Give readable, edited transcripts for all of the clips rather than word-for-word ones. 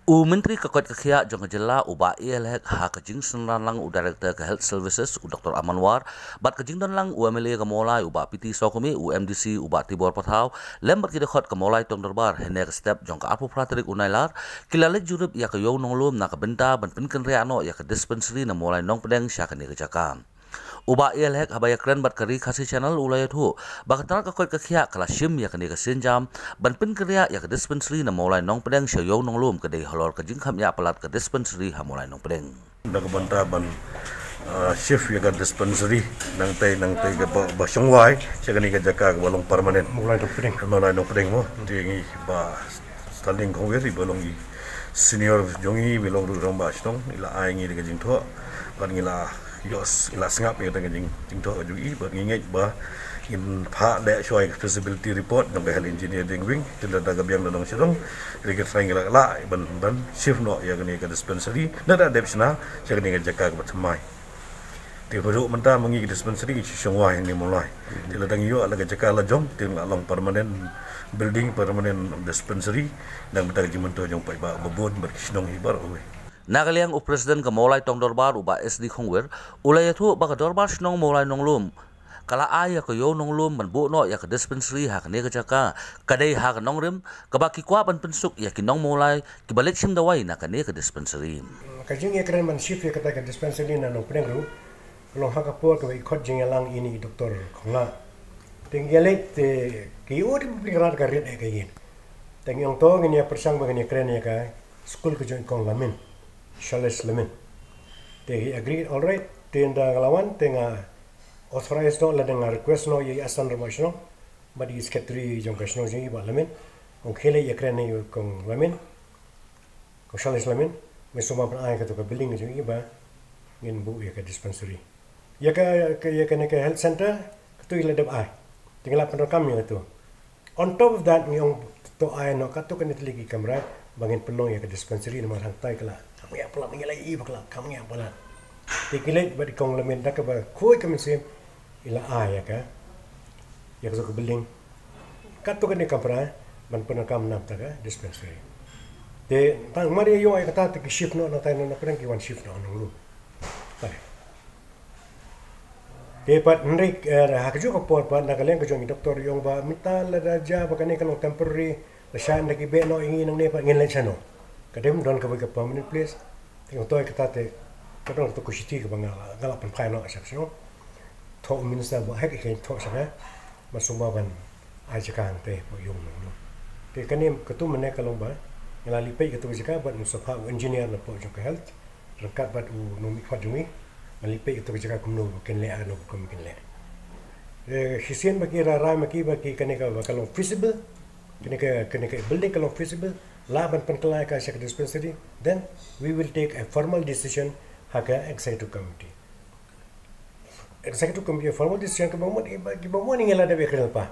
Menteri Kekot Kekia jong jela uba ILHEC ha kajing senran lang Director ke Health Services Dr. Amanwar bat kajing dan lang UMLA kemolai uba PT Sokumi UMDC uba Tibor Pathau lembat kidekot kemolai tong derbar henek step jong ka apu praterik unailar kilale jurub ya ke yong nonglum na ke benta ban pinken reano ya ke dispensary na molai nong pedeng sya ke jakam. Uba ILHEC habaya keren bat kari kasih channel ulayat hu bakatana kakot kekia kala shim ya kani kesenjam ban pin kerja ya ke dispensary na mulai nong pedeng syayo nong lum kedai halor ke jingkam ya pelat ke dispensary ha mulai nong pedeng dak banta ban shift ya ke dispensary nang tai ke ba syongwai syakani ke jaka ke balong permanen mulai nong pedeng mo tingi ba standing kongweri balong i senior jongi bilong ru rong ba stong ila aingi de jing tho ban ngila yos ila singap ya dengan jing tho ju ba ngingai ba in pha le shoi feasibility report ng health engineering wing tinda daga biang dong sirong rege trying la ban shift no ya gani ke dispensary nada depsna jagani ke jaka ke batmai ti horu menta mengi ke dispensary syongwa ini mulai tila dang yo ala ke jaka la jong tin along permanent building permanent dispensary dan betagi jimento jong pai ba bobon berkisnong hibar owe Nagaliang Presiden ke mulai tong dorbar uba SD Khongwer ulayat hu baka dorbar snong mulai nong lum kala aya ke yo nong lum ban bu no ya ke dispensary ha kene ke jaka kadai ha ke nong rim ke baki kwa ban pensuk ya ki nong mulai ki balik sim dawai na kene ke dispensary kajing ya keren man shift ya kata ke dispensary na nong pedeng ru long ha ka po ke ikot jingalang ini doktor khongla tinggalet ki ur plikrat ka rit ke yin teng yong to ngini persang bagani keren ya ka school ke jong kong lamin Charles Lemon. They agreed, all right. Tinda ngalawan, tinga authorized no, ladang request no, ye asan remotion no. But is ketri jong kasno jong iba Lemon. Kong kele ye krene yu kong Lemon. Kong Charles Lemon. Mesoma pan ay kato ka building jong iba. Ngin bu ye ka dispensary. Ye ka health center, kato iladab ay. Tingala pan rakam yung ito. On top of that, ngayong to ay no, kato ka nitiligi kamera, bangin pelong ye ka dispensary na marhantay kala. Kami apa lah mengelai ibu kelak kami apa lah. Tikilet beri kong lemen dak apa koi kami sim ila ayah ka. Ya ke building. Katu kan ni kapra ban penakam nam taka dispensary. De tang mari yo ay kata ti shift no na tayo na perang ki one shift no nulu. Pare. De pat nrik hakju ko por pat nakaleng ko jong doktor yong ba mital raja bakane kan temporary lasan lagi be no ingin nang ne pa ngin len sano. Kadem don ka baga permanent place tingo toy katate kadon to kushiti ka bangala galapan kai no asapsino to minister ba hek ke to sa masuma ban ai jaka ante po yung no te kanim katu mane kalong ba ngalali pe katu jaka bat musafha engineer na po jong health rangkat bat u no mi khadumi ngali pe katu jaka kumno ken le ano kum ken le hisien bakira ra maki baki kaneka ba kalong feasible kaneka building kalong feasible laban penkelai ka syak dispensary, then we will take a formal decision haka executive committee. Executive committee formal decision ke bawah ni ngela dabe kenal pa.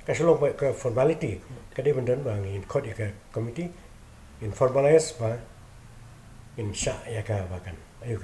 Kasulong ke formality kade bendan bang in code ka committee in formalize pa in sya ya ka bakan. Ayuh.